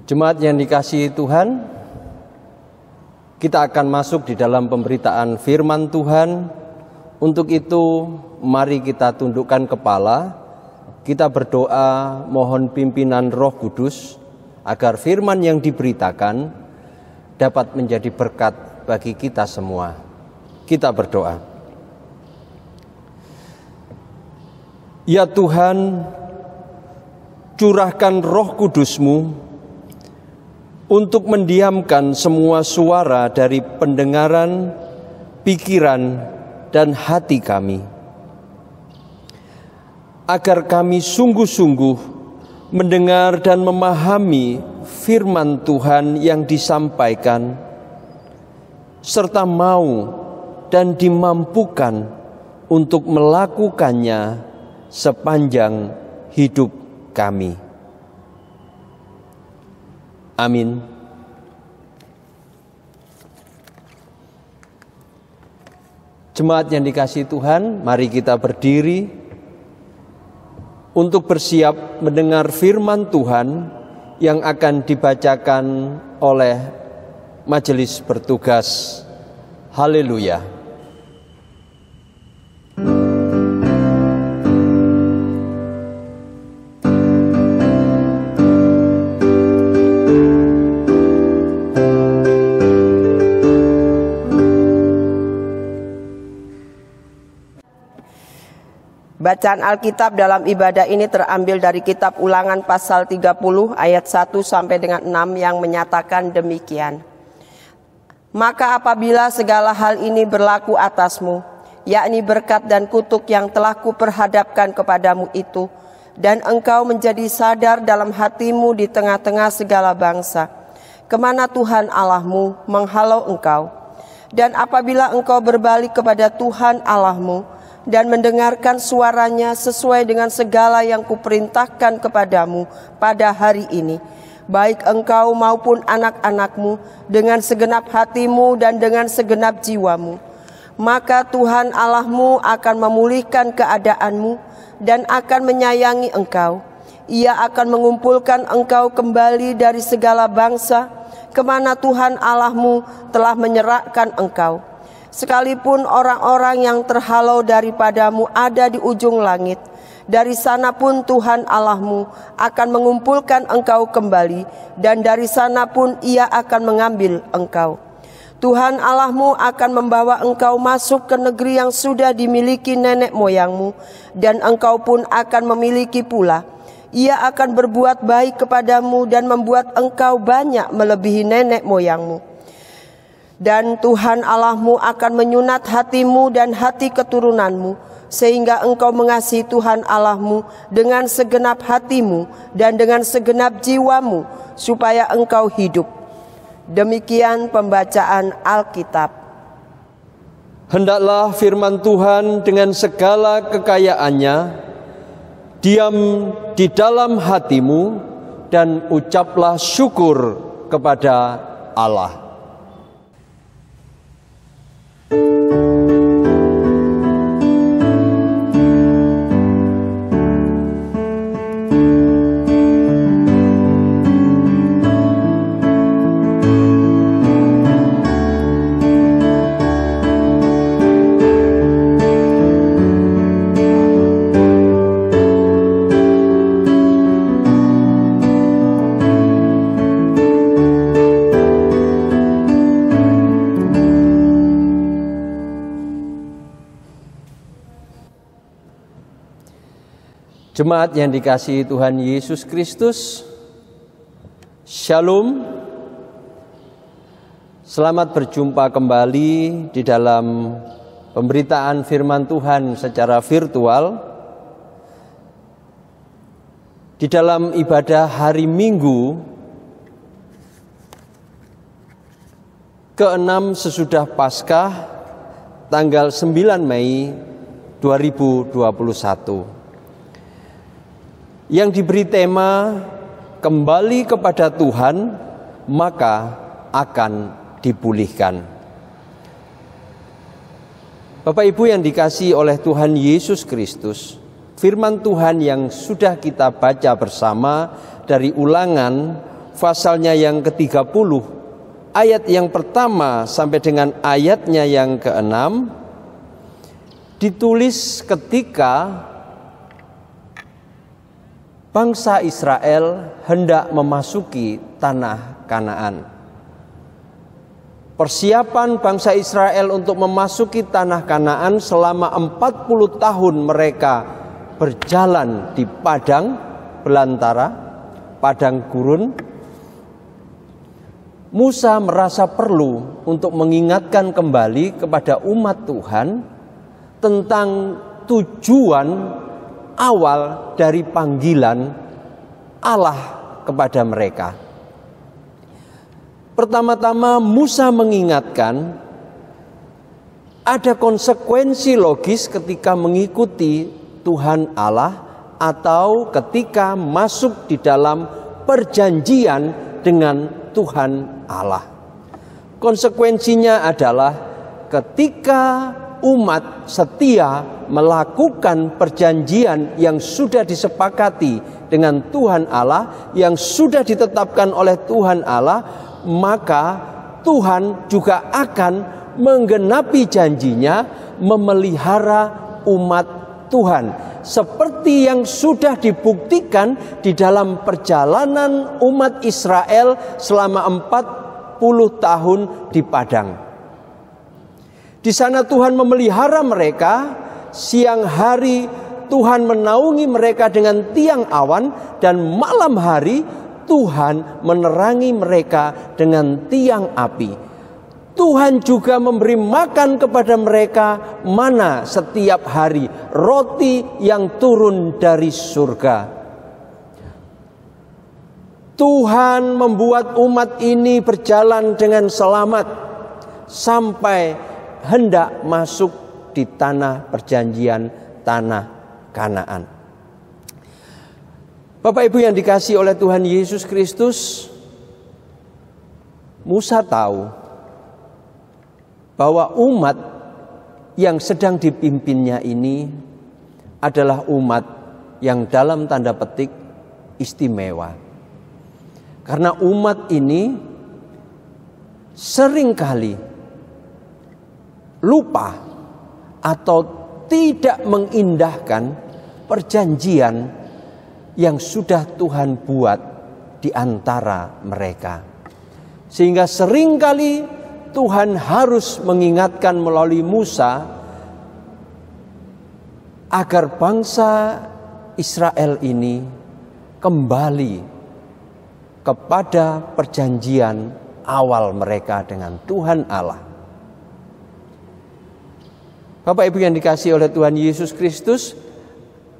Jemaat yang dikasihi Tuhan, kita akan masuk di dalam pemberitaan firman Tuhan. Untuk itu, mari kita tundukkan kepala, kita berdoa mohon pimpinan Roh Kudus agar firman yang diberitakan dapat menjadi berkat bagi kita semua. Kita berdoa. Ya Tuhan, curahkan Roh Kudus-Mu untuk mendiamkan semua suara dari pendengaran, pikiran, dan hati kami, agar kami sungguh-sungguh mendengar dan memahami firman Tuhan yang disampaikan, serta mau dan dimampukan untuk melakukannya sepanjang hidup kami. Amin. Jemaat yang dikasihi Tuhan, mari kita berdiri untuk bersiap mendengar firman Tuhan yang akan dibacakan oleh majelis bertugas. Haleluya. Bacaan Alkitab dalam ibadah ini terambil dari kitab Ulangan pasal 30 ayat 1 sampai dengan 6 yang menyatakan demikian. Maka apabila segala hal ini berlaku atasmu, yakni berkat dan kutuk yang telah kuperhadapkan kepadamu itu, dan engkau menjadi sadar dalam hatimu di tengah-tengah segala bangsa, kemana Tuhan Allahmu menghalau engkau, dan apabila engkau berbalik kepada Tuhan Allahmu, dan mendengarkan suaranya sesuai dengan segala yang kuperintahkan kepadamu pada hari ini, baik engkau maupun anak-anakmu, dengan segenap hatimu dan dengan segenap jiwamu, maka Tuhan Allahmu akan memulihkan keadaanmu dan akan menyayangi engkau. Ia akan mengumpulkan engkau kembali dari segala bangsa, kemana Tuhan Allahmu telah menyerahkan engkau. Sekalipun orang-orang yang terhalau daripadamu ada di ujung langit, dari sana pun Tuhan Allahmu akan mengumpulkan engkau kembali, dan dari sana pun Ia akan mengambil engkau. Tuhan Allahmu akan membawa engkau masuk ke negeri yang sudah dimiliki nenek moyangmu, dan engkau pun akan memiliki pula. Ia akan berbuat baik kepadamu dan membuat engkau banyak melebihi nenek moyangmu. Dan Tuhan Allahmu akan menyunat hatimu dan hati keturunanmu, sehingga engkau mengasihi Tuhan Allahmu dengan segenap hatimu dan dengan segenap jiwamu, supaya engkau hidup. Demikian pembacaan Alkitab. Hendaklah firman Tuhan dengan segala kekayaannya diam di dalam hatimu, dan ucaplah syukur kepada Allah. Jemaat yang dikasihi Tuhan Yesus Kristus, Shalom. Selamat berjumpa kembali di dalam pemberitaan firman Tuhan secara virtual. Di dalam ibadah hari Minggu ke-6 sesudah Paskah, tanggal 9 Mei 2021. Yang diberi tema kembali kepada Tuhan, maka akan dipulihkan. Bapak Ibu yang dikasihi oleh Tuhan Yesus Kristus, firman Tuhan yang sudah kita baca bersama dari Ulangan pasalnya yang ke-30, ayat yang pertama sampai dengan ayatnya yang ke-6, ditulis ketika bangsa Israel hendak memasuki tanah Kanaan. Persiapan bangsa Israel untuk memasuki tanah Kanaan selama 40 tahun mereka berjalan di padang belantara, padang gurun. Musa merasa perlu untuk mengingatkan kembali kepada umat Tuhan tentang tujuan awal dari panggilan Allah kepada mereka. Pertama-tama Musa mengingatkan ada konsekuensi logis ketika mengikuti Tuhan Allah atau ketika masuk di dalam perjanjian dengan Tuhan Allah. Konsekuensinya adalah ketika umat setia melakukan perjanjian yang sudah disepakati dengan Tuhan Allah, yang sudah ditetapkan oleh Tuhan Allah, maka Tuhan juga akan menggenapi janjinya memelihara umat Tuhan, seperti yang sudah dibuktikan di dalam perjalanan umat Israel selama 40 tahun di padang. Di sana Tuhan memelihara mereka, siang hari Tuhan menaungi mereka dengan tiang awan, dan malam hari Tuhan menerangi mereka dengan tiang api. Tuhan juga memberi makan kepada mereka mana setiap hari, roti yang turun dari surga. Tuhan membuat umat ini berjalan dengan selamat sampai hendak masuk di tanah perjanjian, tanah Kanaan. Bapak Ibu yang dikasihi oleh Tuhan Yesus Kristus, Musa tahu bahwa umat yang sedang dipimpinnya ini adalah umat yang dalam tanda petik istimewa. Karena umat ini seringkali lupa atau tidak mengindahkan perjanjian yang sudah Tuhan buat di antara mereka. Sehingga seringkali Tuhan harus mengingatkan melalui Musa agar bangsa Israel ini kembali kepada perjanjian awal mereka dengan Tuhan Allah. Bapak Ibu yang dikasihi oleh Tuhan Yesus Kristus,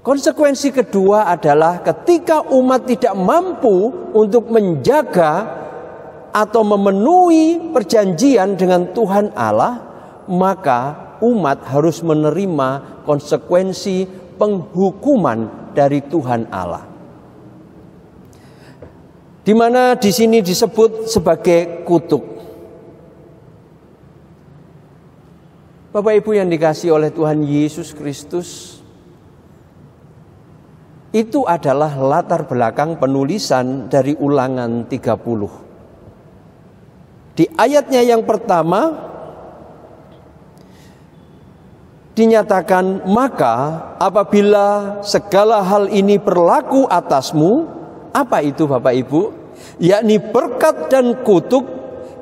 konsekuensi kedua adalah ketika umat tidak mampu untuk menjaga atau memenuhi perjanjian dengan Tuhan Allah, maka umat harus menerima konsekuensi penghukuman dari Tuhan Allah. Di mana di sini disebut sebagai kutuk. Bapak Ibu yang dikasihi oleh Tuhan Yesus Kristus, itu adalah latar belakang penulisan dari Ulangan 30. Di ayatnya yang pertama dinyatakan, maka apabila segala hal ini berlaku atasmu, apa itu Bapak Ibu? Yakni berkat dan kutuk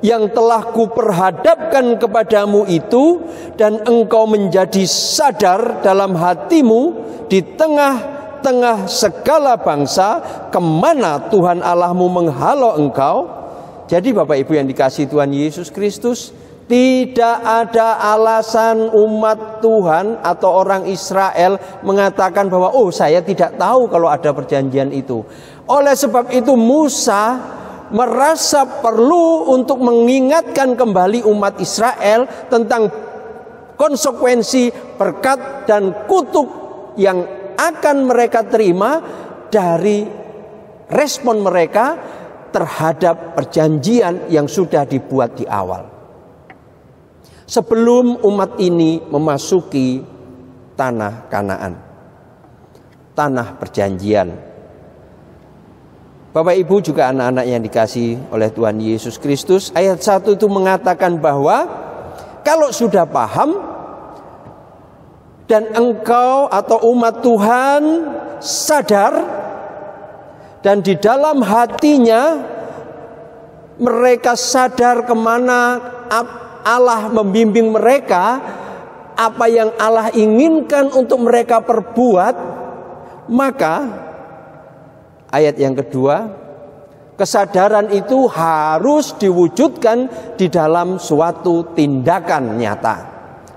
yang telah kuperhadapkan kepadamu itu, dan engkau menjadi sadar dalam hatimu di tengah-tengah segala bangsa kemana Tuhan Allahmu menghalau engkau. Jadi Bapak Ibu yang dikasihi Tuhan Yesus Kristus, tidak ada alasan umat Tuhan atau orang Israel mengatakan bahwa saya tidak tahu kalau ada perjanjian itu. Oleh sebab itu Musa merasa perlu untuk mengingatkan kembali umat Israel tentang konsekuensi berkat dan kutuk yang akan mereka terima dari respon mereka terhadap perjanjian yang sudah dibuat di awal. Sebelum umat ini memasuki tanah Kanaan, tanah perjanjian, Bapak Ibu juga anak-anak yang dikasihi oleh Tuhan Yesus Kristus, ayat 1 itu mengatakan bahwa kalau sudah paham dan engkau atau umat Tuhan sadar dan di dalam hatinya mereka sadar kemana Allah membimbing mereka, apa yang Allah inginkan untuk mereka perbuat, maka ayat yang kedua, kesadaran itu harus diwujudkan di dalam suatu tindakan nyata.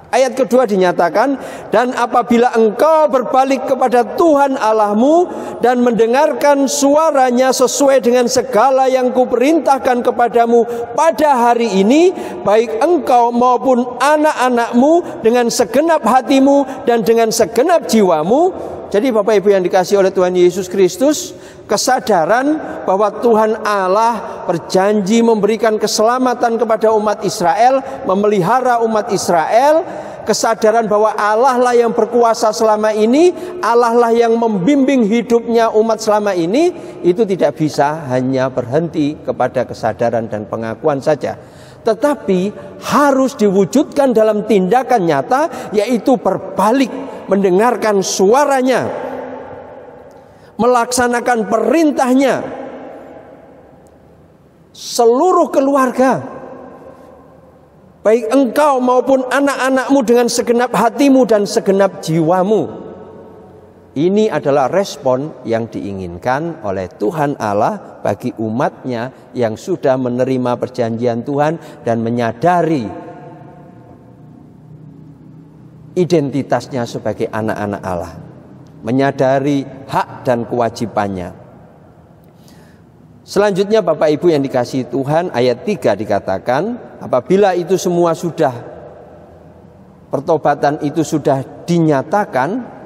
Ayat kedua dinyatakan, dan apabila engkau berbalik kepada Tuhan Allahmu dan mendengarkan suaranya sesuai dengan segala yang kuperintahkan kepadamu pada hari ini, baik engkau maupun anak-anakmu dengan segenap hatimu dan dengan segenap jiwamu. Jadi Bapak Ibu yang dikasihi oleh Tuhan Yesus Kristus, kesadaran bahwa Tuhan Allah berjanji memberikan keselamatan kepada umat Israel, memelihara umat Israel, kesadaran bahwa Allah lah yang berkuasa selama ini, Allah lah yang membimbing hidupnya umat selama ini, itu tidak bisa hanya berhenti kepada kesadaran dan pengakuan saja, tetapi harus diwujudkan dalam tindakan nyata, yaitu berbalik, mendengarkan suaranya, melaksanakan perintahnya. Seluruh keluarga, baik engkau maupun anak-anakmu dengan segenap hatimu dan segenap jiwamu. Ini adalah respon yang diinginkan oleh Tuhan Allah bagi umatnya yang sudah menerima perjanjian Tuhan dan menyadari identitasnya sebagai anak-anak Allah, menyadari hak dan kewajibannya. Selanjutnya Bapak Ibu yang dikasihi Tuhan, ayat 3 dikatakan, apabila itu semua sudah, pertobatan itu sudah dinyatakan,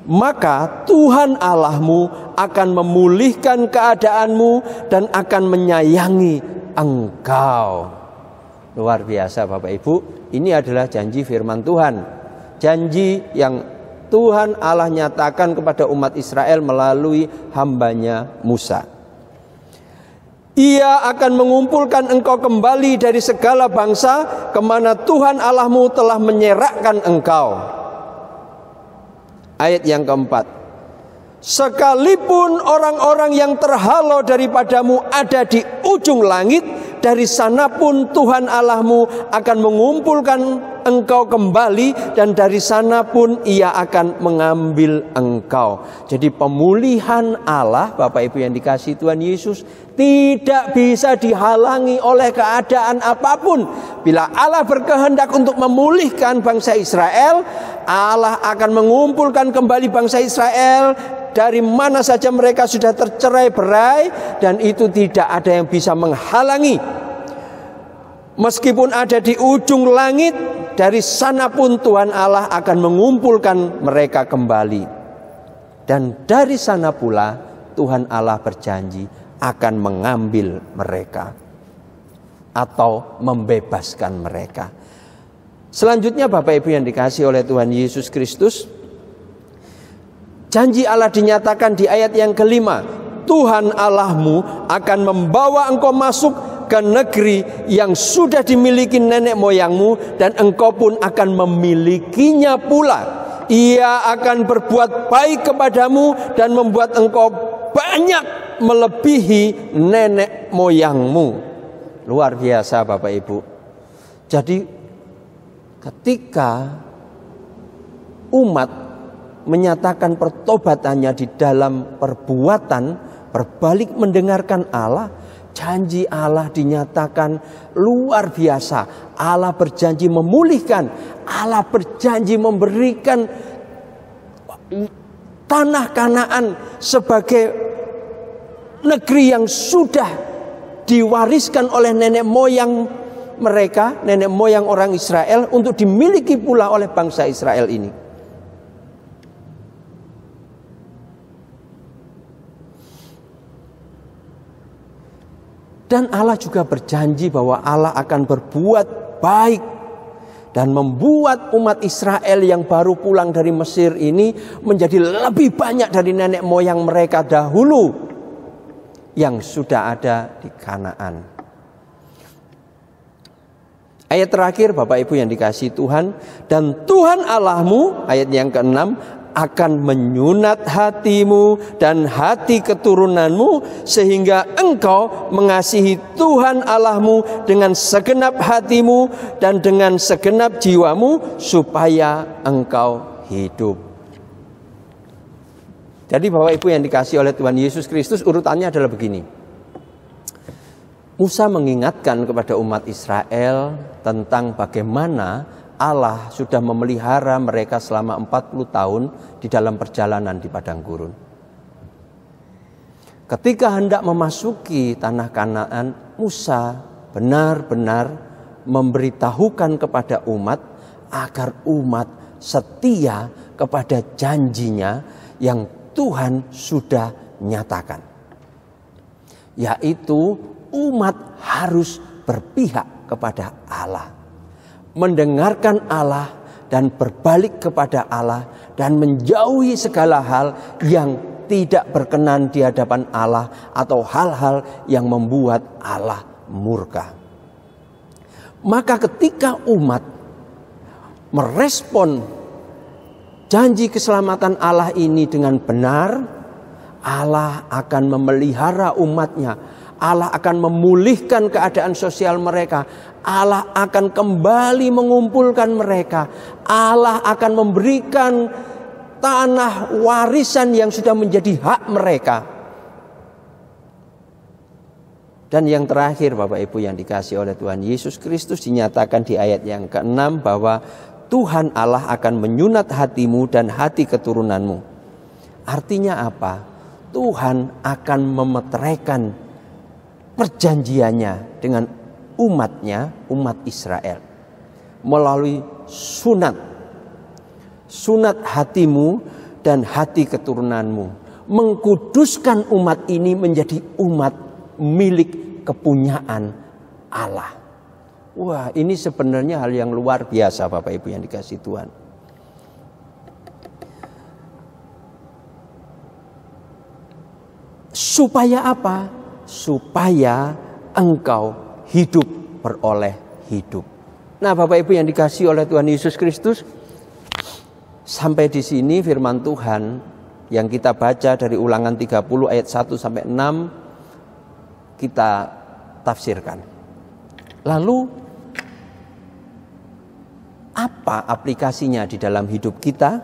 maka Tuhan Allahmu akan memulihkan keadaanmu dan akan menyayangi engkau. Luar biasa Bapak Ibu, ini adalah janji firman Tuhan, janji yang Tuhan Allah nyatakan kepada umat Israel melalui hambanya Musa. Ia akan mengumpulkan engkau kembali dari segala bangsa kemana Tuhan Allahmu telah menyerahkan engkau. Ayat yang keempat, sekalipun orang-orang yang terhalau daripadamu ada di ujung langit, dari sana pun Tuhan Allahmu akan mengumpulkan engkau kembali, dan dari sana pun Ia akan mengambil engkau. Jadi pemulihan Allah, Bapak Ibu yang dikasihi Tuhan Yesus, tidak bisa dihalangi oleh keadaan apapun. Bila Allah berkehendak untuk memulihkan bangsa Israel, Allah akan mengumpulkan kembali bangsa Israel dari mana saja mereka sudah tercerai-berai, dan itu tidak ada yang bisa menghalangi. Meskipun ada di ujung langit, dari sana pun Tuhan Allah akan mengumpulkan mereka kembali. Dan dari sana pula Tuhan Allah berjanji akan mengambil mereka atau membebaskan mereka. Selanjutnya Bapak Ibu yang dikasihi oleh Tuhan Yesus Kristus, janji Allah dinyatakan di ayat yang kelima. Tuhan Allahmu akan membawa engkau masuk ke negeri yang sudah dimiliki nenek moyangmu, dan engkau pun akan memilikinya pula. Ia akan berbuat baik kepadamu dan membuat engkau banyak melebihi nenek moyangmu. Luar biasa Bapak Ibu. Jadi ketika umat menyatakan pertobatannya di dalam perbuatan, berbalik mendengarkan Allah, janji Allah dinyatakan luar biasa. Allah berjanji memulihkan, Allah berjanji memberikan tanah Kanaan sebagai negeri yang sudah diwariskan oleh nenek moyang mereka, nenek moyang orang Israel, untuk dimiliki pula oleh bangsa Israel ini. Dan Allah juga berjanji bahwa Allah akan berbuat baik dan membuat umat Israel yang baru pulang dari Mesir ini menjadi lebih banyak dari nenek moyang mereka dahulu. yang sudah ada di Kanaan. Ayat terakhir Bapak Ibu yang dikasihi Tuhan, dan Tuhan Allahmu, ayat yang ke-6, akan menyunat hatimu dan hati keturunanmu sehingga engkau mengasihi Tuhan Allahmu dengan segenap hatimu dan dengan segenap jiwamu supaya engkau hidup. Jadi Bapak Ibu yang dikasihi oleh Tuhan Yesus Kristus, urutannya adalah begini. Musa mengingatkan kepada umat Israel tentang bagaimana Allah sudah memelihara mereka selama 40 tahun di dalam perjalanan di padang gurun. Ketika hendak memasuki tanah Kanaan, Musa benar-benar memberitahukan kepada umat agar umat setia kepada janjinya yang Tuhan sudah nyatakan. Yaitu umat harus berpihak kepada Allah, mendengarkan Allah dan berbalik kepada Allah dan menjauhi segala hal yang tidak berkenan di hadapan Allah atau hal-hal yang membuat Allah murka. Maka ketika umat merespon janji keselamatan Allah ini dengan benar, Allah akan memelihara umatnya. Allah akan memulihkan keadaan sosial mereka. Allah akan kembali mengumpulkan mereka. Allah akan memberikan tanah warisan yang sudah menjadi hak mereka. Dan yang terakhir Bapak Ibu yang dikasihi oleh Tuhan Yesus Kristus, dinyatakan di ayat yang ke-6 bahwa Tuhan Allah akan menyunat hatimu dan hati keturunanmu. Artinya apa? Tuhan akan memeteraikan perjanjiannya dengan umatnya, umat Israel, melalui sunat hatimu dan hati keturunanmu, mengkuduskan umat ini menjadi umat milik kepunyaan Allah. Wah, ini sebenarnya hal yang luar biasa Bapak Ibu yang dikasihi Tuhan. Supaya apa? Supaya engkau hidup beroleh hidup. Nah, Bapak Ibu yang dikasihi oleh Tuhan Yesus Kristus, sampai di sini firman Tuhan yang kita baca dari Ulangan 30 ayat 1 sampai 6 kita tafsirkan. Lalu apa aplikasinya di dalam hidup kita?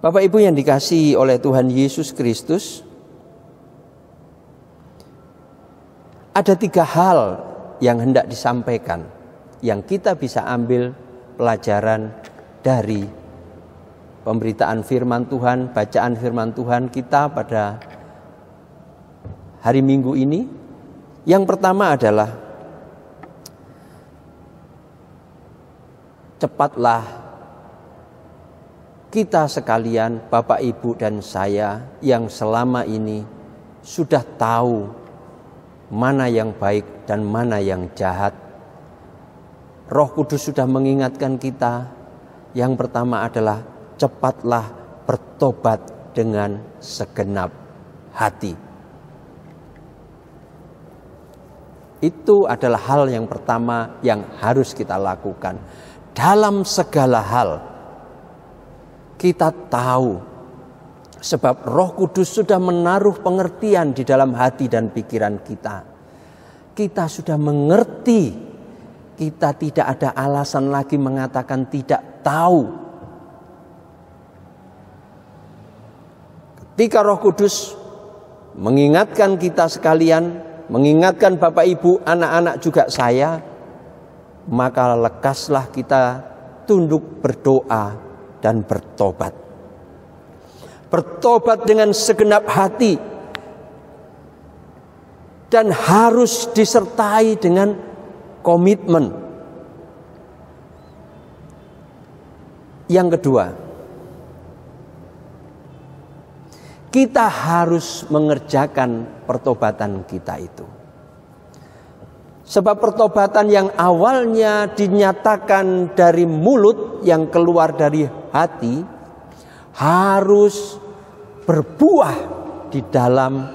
Bapak Ibu yang dikasihi oleh Tuhan Yesus Kristus, ada 3 hal yang hendak disampaikan, yang kita bisa ambil pelajaran dari pemberitaan firman Tuhan, bacaan firman Tuhan kita pada hari Minggu ini. Yang pertama adalah, cepatlah kita sekalian, Bapak Ibu dan saya yang selama ini sudah tahu mana yang baik dan mana yang jahat. Roh Kudus sudah mengingatkan kita. Yang pertama adalah cepatlah bertobat dengan segenap hati. Itu adalah hal yang pertama yang harus kita lakukan. Dalam segala hal kita tahu, sebab Roh Kudus sudah menaruh pengertian di dalam hati dan pikiran kita. Kita sudah mengerti. Kita tidak ada alasan lagi mengatakan tidak tahu. Ketika Roh Kudus mengingatkan kita sekalian, mengingatkan Bapak Ibu, anak-anak juga saya, maka lekaslah kita tunduk berdoa dan bertobat. Bertobat dengan segenap hati dan harus disertai dengan komitmen. Yang kedua, kita harus mengerjakan pertobatan kita itu. Sebab pertobatan yang awalnya dinyatakan dari mulut, yang keluar dari hati, harus berbuah di dalam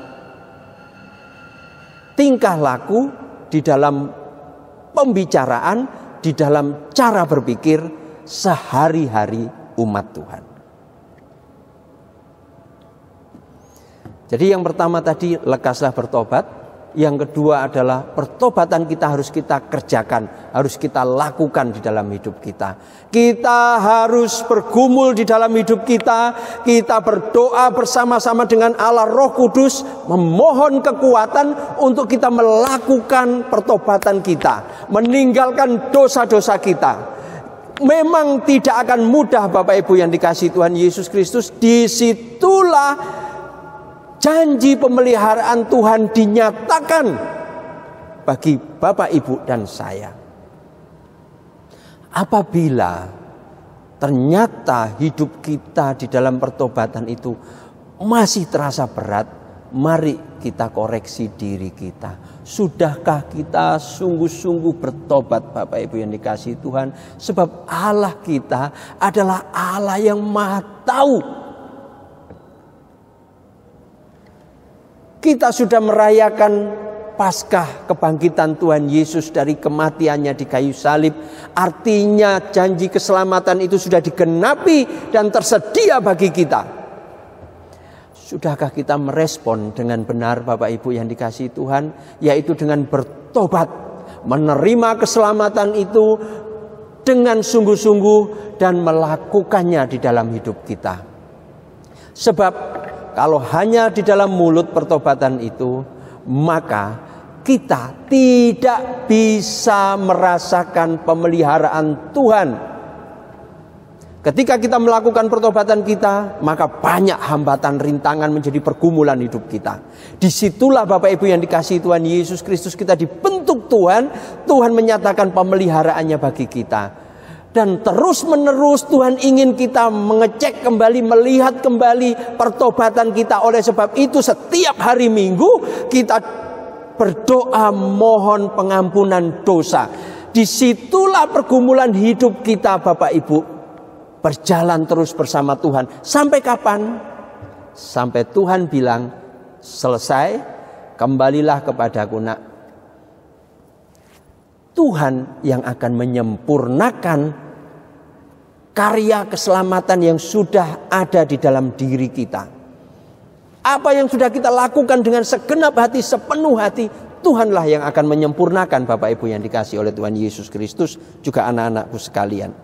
tingkah laku, di dalam pembicaraan, di dalam cara berpikir sehari-hari umat Tuhan. Jadi yang pertama tadi, lekaslah bertobat. Yang kedua adalah pertobatan kita harus kita kerjakan, harus kita lakukan di dalam hidup kita. Kita harus bergumul di dalam hidup kita. Kita berdoa bersama-sama dengan Allah Roh Kudus, memohon kekuatan untuk kita melakukan pertobatan kita, meninggalkan dosa-dosa kita. Memang tidak akan mudah, Bapak Ibu yang dikasihi Tuhan Yesus Kristus. Disitulah janji pemeliharaan Tuhan dinyatakan bagi Bapak, Ibu, dan saya. Apabila ternyata hidup kita di dalam pertobatan itu masih terasa berat, mari kita koreksi diri kita. Sudahkah kita sungguh-sungguh bertobat, Bapak Ibu yang dikasihi Tuhan? Sebab Allah kita adalah Allah yang Maha Tahu. Kita sudah merayakan Paskah kebangkitan Tuhan Yesus dari kematiannya di kayu salib. Artinya janji keselamatan itu sudah digenapi dan tersedia bagi kita. Sudahkah kita merespon dengan benar, Bapak Ibu yang dikasihi Tuhan? Yaitu dengan bertobat, menerima keselamatan itu dengan sungguh-sungguh dan melakukannya di dalam hidup kita. Sebab kalau hanya di dalam mulut pertobatan itu, maka kita tidak bisa merasakan pemeliharaan Tuhan. Ketika kita melakukan pertobatan kita, maka banyak hambatan, rintangan menjadi pergumulan hidup kita. Disitulah Bapak Ibu yang dikasihi Tuhan Yesus Kristus, kita dibentuk Tuhan. Tuhan menyatakan pemeliharaannya bagi kita. Dan terus menerus Tuhan ingin kita mengecek kembali, melihat kembali pertobatan kita. Oleh sebab itu setiap hari Minggu kita berdoa mohon pengampunan dosa. Disitulah pergumulan hidup kita, Bapak Ibu, berjalan terus bersama Tuhan. Sampai kapan? Sampai Tuhan bilang, selesai, kembalilah kepadaku, nak. Tuhan yang akan menyempurnakan karya keselamatan yang sudah ada di dalam diri kita. Apa yang sudah kita lakukan dengan segenap hati, sepenuh hati, Tuhanlah yang akan menyempurnakan, Bapak Ibu yang dikasihi oleh Tuhan Yesus Kristus, juga anak-anakku sekalian.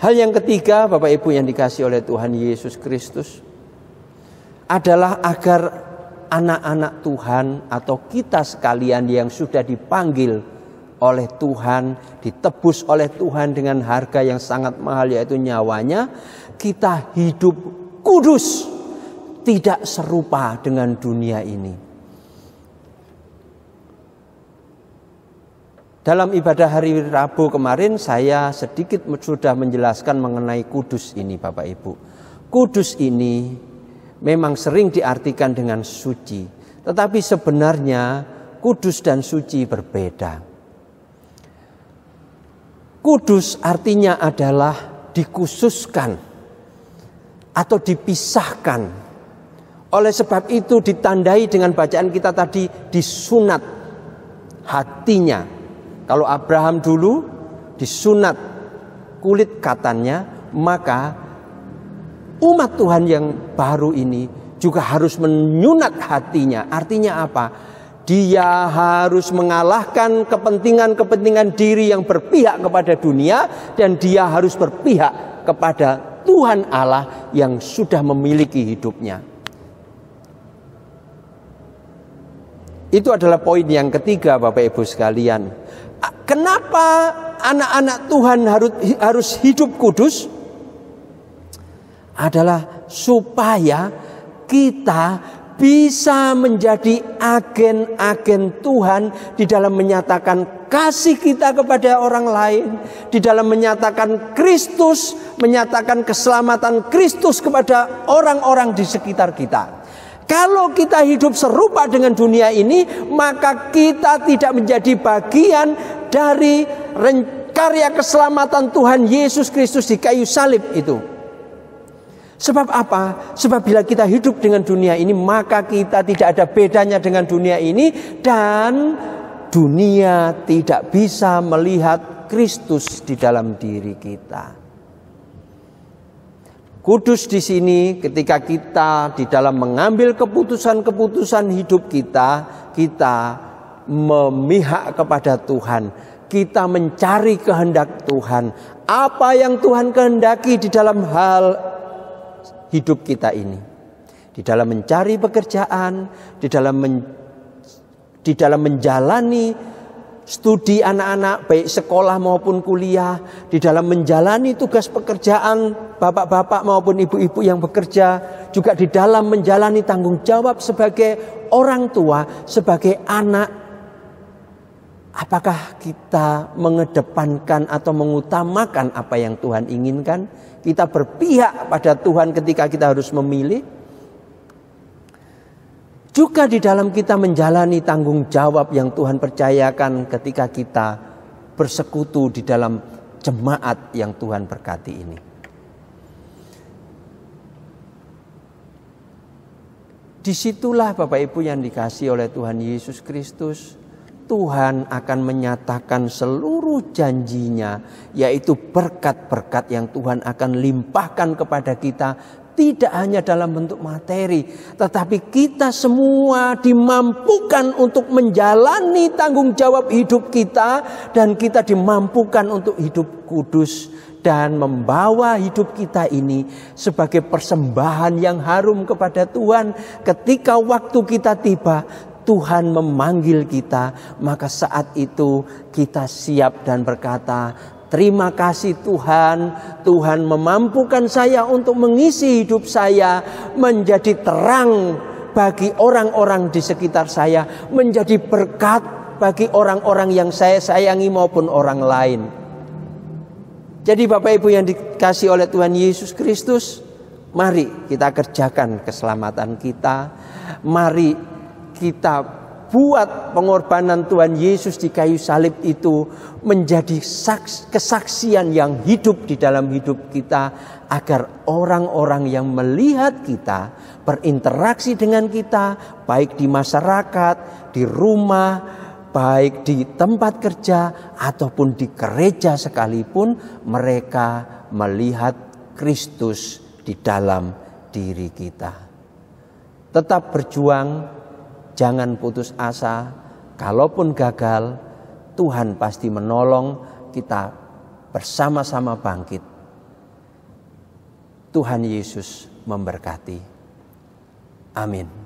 Hal yang ketiga, Bapak Ibu yang dikasihi oleh Tuhan Yesus Kristus, adalah agar anak-anak Tuhan atau kita sekalian yang sudah dipanggil oleh Tuhan, ditebus oleh Tuhan dengan harga yang sangat mahal, yaitu nyawanya, kita hidup kudus, tidak serupa dengan dunia ini. Dalam ibadah hari Rabu kemarin saya sedikit sudah menjelaskan mengenai kudus ini, Bapak Ibu. Kudus ini memang sering diartikan dengan suci, tetapi sebenarnya kudus dan suci berbeda. Kudus artinya adalah dikhususkan atau dipisahkan. Oleh sebab itu ditandai dengan bacaan kita tadi, disunat hatinya. Kalau Abraham dulu disunat kulit katannya, maka umat Tuhan yang baru ini juga harus menyunat hatinya. Artinya apa? Dia harus mengalahkan kepentingan-kepentingan diri yang berpihak kepada dunia, dan dia harus berpihak kepada Tuhan Allah yang sudah memiliki hidupnya. Itu adalah poin yang ketiga, Bapak Ibu sekalian. Kenapa anak-anak Tuhan harus hidup kudus? Adalah supaya kita bisa menjadi agen-agen Tuhan di dalam menyatakan kasih kita kepada orang lain, di dalam menyatakan Kristus, menyatakan keselamatan Kristus kepada orang-orang di sekitar kita. Kalau kita hidup serupa dengan dunia ini, maka kita tidak menjadi bagian dari karya keselamatan Tuhan Yesus Kristus di kayu salib itu. Sebab apa? Sebab bila kita hidup dengan dunia ini, maka kita tidak ada bedanya dengan dunia ini, dan dunia tidak bisa melihat Kristus di dalam diri kita. Kudus di sini ketika kita di dalam mengambil keputusan-keputusan hidup kita memihak kepada Tuhan. Kita mencari kehendak Tuhan. Apa yang Tuhan kehendaki di dalam hal hidup kita ini. Di dalam mencari pekerjaan, di dalam menjalani studi anak-anak baik sekolah maupun kuliah, di dalam menjalani tugas pekerjaan bapak-bapak maupun ibu-ibu yang bekerja, juga di dalam menjalani tanggung jawab sebagai orang tua, sebagai anak. Apakah kita mengedepankan atau mengutamakan apa yang Tuhan inginkan? Kita berpihak pada Tuhan ketika kita harus memilih. Juga di dalam kita menjalani tanggung jawab yang Tuhan percayakan ketika kita bersekutu di dalam jemaat yang Tuhan berkati ini. Disitulah Bapak Ibu yang dikasihi oleh Tuhan Yesus Kristus, Tuhan akan menyatakan seluruh janjinya, yaitu berkat-berkat yang Tuhan akan limpahkan kepada kita, tidak hanya dalam bentuk materi, tetapi kita semua dimampukan untuk menjalani tanggung jawab hidup kita, dan kita dimampukan untuk hidup kudus dan membawa hidup kita ini sebagai persembahan yang harum kepada Tuhan. Ketika waktu kita tiba, Tuhan memanggil kita, maka saat itu kita siap dan berkata, terima kasih Tuhan, Tuhan memampukan saya untuk mengisi hidup saya menjadi terang bagi orang-orang di sekitar saya, menjadi berkat bagi orang-orang yang saya sayangi maupun orang lain. Jadi Bapak Ibu yang dikasihi oleh Tuhan Yesus Kristus, mari kita kerjakan keselamatan kita, mari kita buat pengorbanan Tuhan Yesus di kayu salib itu menjadi kesaksian yang hidup di dalam hidup kita, agar orang-orang yang melihat kita, berinteraksi dengan kita, baik di masyarakat, di rumah, baik di tempat kerja ataupun di gereja sekalipun, mereka melihat Kristus di dalam diri kita. Tetap berjuang, jangan putus asa. Kalaupun gagal, Tuhan pasti menolong kita bersama-sama bangkit. Tuhan Yesus memberkati. Amin.